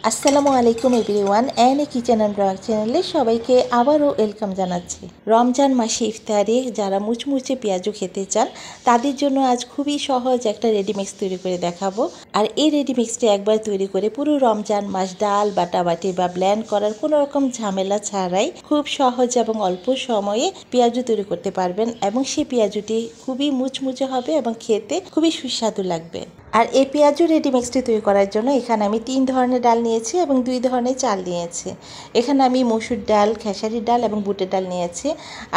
আসসালামু আলাইকুম everyone, N A kitchen and blog চ্যানেলে সবাইকে আবারও ওয়েলকাম জানাচ্ছি। রমজান মাসে ইফতারে যারা মুচমুচে পেঁয়াজু খেতে চান তাদের জন্য আজ খুবই সহজ একটা রেডিমিক্স তৈরি করে দেখাবো। আর এই রেডিমিক্সটি একবার তৈরি করে পুরো রমজান মাস ডাল বাটাবাটি বা ব্লেন্ড করার কোনো রকম ঝামেলা ছাড়াই খুব সহজ এবং অল্প সময়ে পেঁয়াজু তৈরি করতে পারবেন, এবং সেই পেঁয়াজুটি খুবই মুচমুচে হবে এবং খেতে খুবই সুস্বাদু লাগবে। আর এই পেঁয়াজু রেডিমিক্সটি তৈরি করার জন্য এখানে আমি 3 ধরনের ডাল নিয়েছি এবং 2 ধরনের চাল নিয়েছি। এখানে আমি মসুর ডাল, খেসারির ডাল এবং বুটের ডাল নিয়েছি।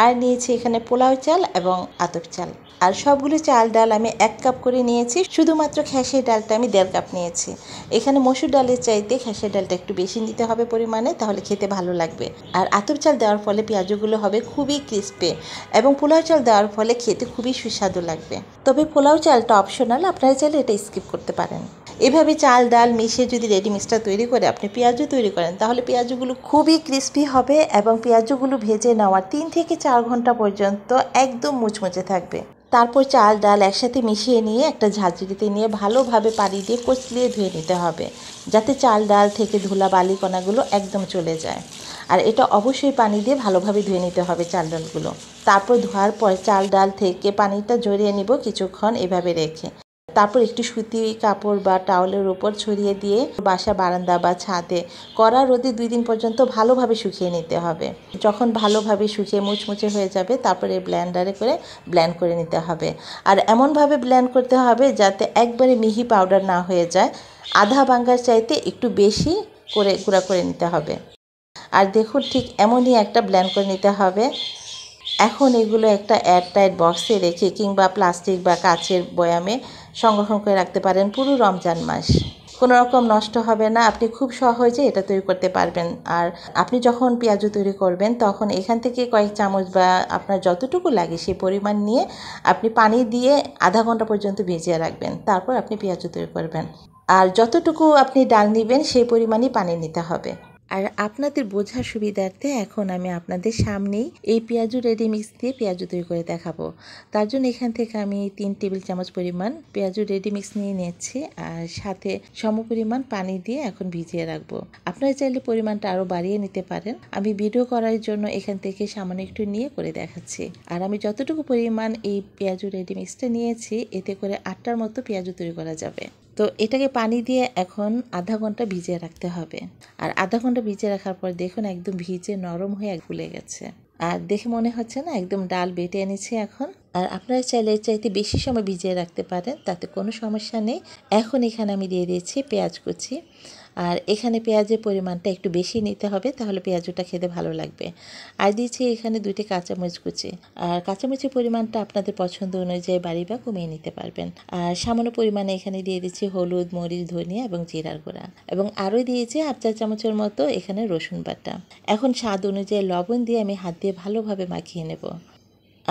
আর নিয়েছি এখানে পোলাও চাল এবং আতপ চাল। আর সবগুলো চাল ডাল আমি 1 কাপ করে নিয়েছি। শুধুমাত্র খেসারির ডালটা আমি 1.5 কাপ নিয়েছি। এখানে মসুর ডালের চাইতে খেসারির ডালটা একটু বেশি নিতে হবে পরিমাণে, তাহলে খেতে ভালো লাগবে। আর আতপ চাল দেওয়ার ফলে পেঁয়াজুগুলো হবে খুবই ক্রিস্পি, এবং পোলাও চাল দেওয়ার ফলে খেতে খুবই সুস্বাদু লাগবে। তবে পোলাও চালটা অপশনাল, আপনারা চাইলে এটা স্কিপ করতে পারেন। এভাবে চাল ডাল মিশিয়ে যদি রেডিমিক্সটা তৈরি করে আপনি পেঁয়াজু তৈরি করেন, তাহলে পেঁয়াজুগুলো খুবই ক্রিস্পি হবে এবং পেঁয়াজুগুলো ভেজে নেওয়ার 3 থেকে 4 ঘন্টা পর্যন্ত একদম মুচমুচে থাকবে। তারপর চাল ডাল একসাথে মিশিয়ে নিয়ে একটা ঝাঁঝরিতে নিয়ে ভালোভাবে পানি দিয়ে কচলিয়ে ধুয়ে নিতে হবে, যাতে চাল ডাল থেকে ধুলা বালিকণাগুলো একদম চলে যায়। আর এটা অবশ্যই পানি দিয়ে ভালোভাবে ধুয়ে নিতে হবে চাল ডালগুলো। তারপর ধোয়ার পর চাল ডাল থেকে পানিটা ঝরিয়ে নিব কিছুক্ষণ এভাবে রেখে। তারপর একটি সুতি কাপড় বা টাওয়ালের উপর ছড়িয়ে দিয়ে বাসা বারান্দা বা ছাদে কড়া রোদে 2 দিন পর্যন্ত ভালোভাবে শুকিয়ে নিতে হবে। যখন ভালোভাবে শুকিয়ে মুচমুচে হয়ে যাবে, তারপরে ব্লেন্ডারে করে ব্লেন্ড করে নিতে হবে। আর এমনভাবে ব্লেন্ড করতে হবে যাতে একবারে মিহি পাউডার না হয়ে যায়, আধা ভাঙ্গার চাইতে একটু বেশি করে গুঁড়া করে নিতে হবে। আর দেখুন, ঠিক এমনই একটা ব্লেন্ড করে নিতে হবে। এখন এগুলো একটা এয়ারটাইট বক্সে রেখে কিংবা প্লাস্টিক বা কাচের বয়ামে সংরক্ষণ করে রাখতে পারেন পুরো রমজান মাস। কোনো রকম নষ্ট হবে না, আপনি খুব সহজে এটা তৈরি করতে পারবেন। আর আপনি যখন পেঁয়াজু তৈরি করবেন তখন এখান থেকে কয়েক চামচ বা আপনার যতটুকু লাগে সেই পরিমাণ নিয়ে আপনি পানি দিয়ে আধা ঘন্টা পর্যন্ত ভিজিয়ে রাখবেন। তারপর আপনি পেঁয়াজু তৈরি করবেন। আর যতটুকু আপনি ডাল নেবেন সেই পরিমাণই পানি নিতে হবে। আর আপনাদের বোঝার সুবিধার্থে এখন আমি আপনাদের সামনেই এই পেঁয়াজু রেডিমিক্স দিয়ে পেঁয়াজু তৈরি করে দেখাবো। তার জন্য এখান থেকে আমি 3 টেবিল চামচ পরিমাণ পেঁয়াজু রেডিমিক্স নিয়ে নিচ্ছি, আর সাথে সমপরিমাণ পানি দিয়ে এখন ভিজিয়ে রাখবো। আপনারা চাইলে পরিমাণটা আরও বাড়িয়ে নিতে পারেন। আমি ভিডিও করার জন্য এখান থেকে সামান্য একটু নিয়ে করে দেখাচ্ছি। আর আমি যতটুকু পরিমাণ এই পেঁয়াজু রেডিমিক্সটা নিয়েছি, এতে করে 8টার মতো পেঁয়াজু তৈরি করা যাবে। তো এটাকে পানি দিয়ে এখন আধা ঘন্টা ভিজিয়ে রাখতে হবে। আর আধা ঘন্টা ভিজিয়ে রাখার পর দেখুন একদম ভিজে নরম হয়ে ফুলে গেছে। আর দেখে মনে হচ্ছে না একদম ডাল বেটে এনেছে এখন। আর আপনারা চাইলে এর চাইতে বেশি সময় ভিজিয়ে রাখতে পারেন, তাতে কোনো সমস্যা নেই। এখন এখানে আমি দিয়ে দিয়েছি পেঁয়াজ কুচি। আর এখানে পেঁয়াজের পরিমাণটা একটু বেশি নিতে হবে, তাহলে পেঁয়াজটা খেতে ভালো লাগবে। আর দিয়েছি এখানে 2টি কাঁচামরিচ কুচি। আর কাঁচামরিচের পরিমাণটা আপনাদের পছন্দ অনুযায়ী বাড়ি বা কমিয়ে নিতে পারবেন। আর সামান্য পরিমাণে এখানে দিয়ে দিচ্ছি হলুদ, মরিচ, ধনিয়া এবং জিরার গুঁড়া। এবং আরও দিয়েছি 1/4 চামচের মতো এখানে রসুন বাটা। এখন স্বাদ অনুযায়ী লবণ দিয়ে আমি হাত দিয়ে ভালোভাবে মাখিয়ে নেব।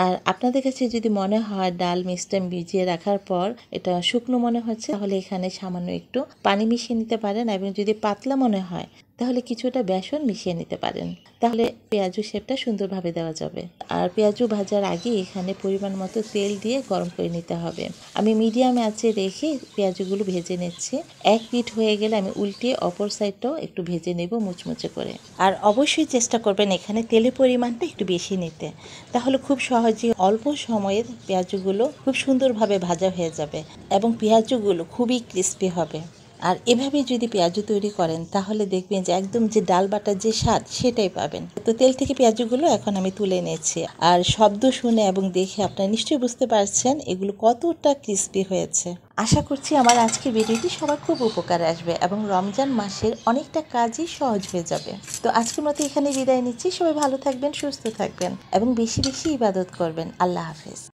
আর আপনাদের কাছে যদি মনে হয় ডাল মিক্সটা ভিজিয়ে রাখার পর এটা শুকনো মনে হচ্ছে, তাহলে এখানে সামান্য একটু পানি মিশিয়ে নিতে পারেন, এবং যদি পাতলা মনে হয় তাহলে কিছুটা বেসন মিশিয়ে নিতে পারেন। তাহলে পেঁয়াজু শেপটা সুন্দরভাবে দেওয়া যাবে। আর পেঁয়াজু ভাজার আগে এখানে পরিমাণ মতো তেল দিয়ে গরম করে নিতে হবে। আমি মিডিয়াম আঁচে রেখে পেঁয়াজুগুলো ভেজে নিচ্ছি। এক পিঠ হয়ে গেলে আমি উল্টিয়ে অপর সাইডটাও একটু ভেজে নেব মুচমুচে করে। আর অবশ্যই চেষ্টা করবেন এখানে তেলের পরিমাণটা একটু বেশি নিতে, তাহলে খুব সহজে অল্প সময়ে পেঁয়াজুগুলো খুব সুন্দরভাবে ভাজা হয়ে যাবে এবং পেঁয়াজুগুলো খুবই ক্রিস্পি হবে। আর এভাবে যদি পেঁয়াজু তৈরি করেন তাহলে দেখবেন যে একদম যে ডাল বাটার যে স্বাদ সেটাই পাবেন। তো তেল থেকে পেঁয়াজুগুলো এখন আমি তুলে নিয়েছি। আর শব্দ শুনে এবং দেখে আপনারা নিশ্চয়ই বুঝতে পারছেন এগুলো কতটা ক্রিস্পি হয়েছে। আশা করছি আমার আজকের ভিডিওটি সবার খুব উপকারে আসবে এবং রমজান মাসের অনেকটা কাজই সহজ হয়ে যাবে। তো আজকের মতো এখানে বিদায় নিচ্ছি। সবাই ভালো থাকবেন, সুস্থ থাকবেন এবং বেশি বেশি ইবাদত করবেন। আল্লাহ হাফেজ।